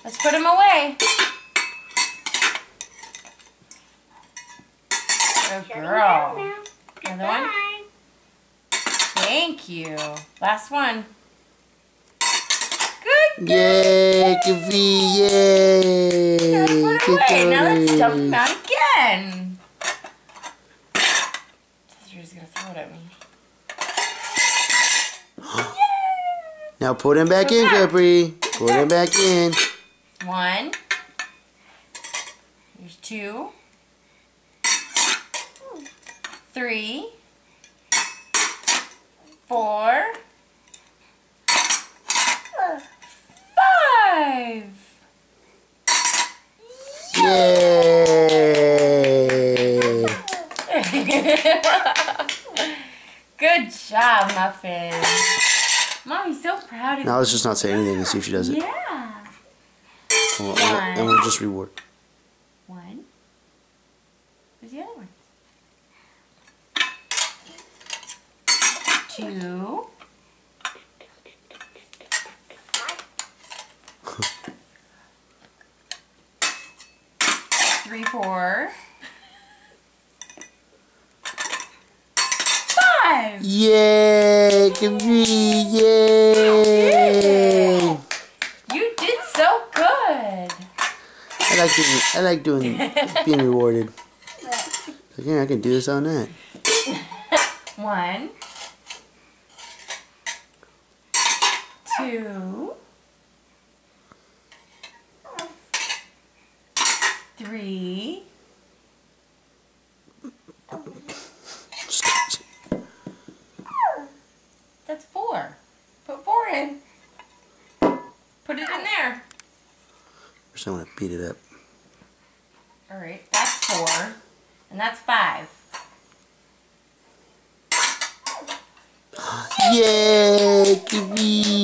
Let's put them away. Good girl. Another one. Thank you. Last one. Good girl. Yay, Kavi, yay. Put it away. Now let's dump them out again. Sister's gonna throw it at me. Now put him back in, Capri. Put him back in. 1. There's 2. 3. 4. 5. Yay! Good job, Muffin. Mommy's so proud of you. Now let's just not say anything and see if she does it. Yeah. And we'll just reward. 1. Where's the other one? 2. 3, 4. 5. Yay, Kavi, yay! You did so good. I like being rewarded. So, yeah, I can do this all night. 1, 2, 3. That's 4. Put 4 in. Put it in there. First, I want to beat it up. Alright, that's 4. And that's 5. Yay, Kavi!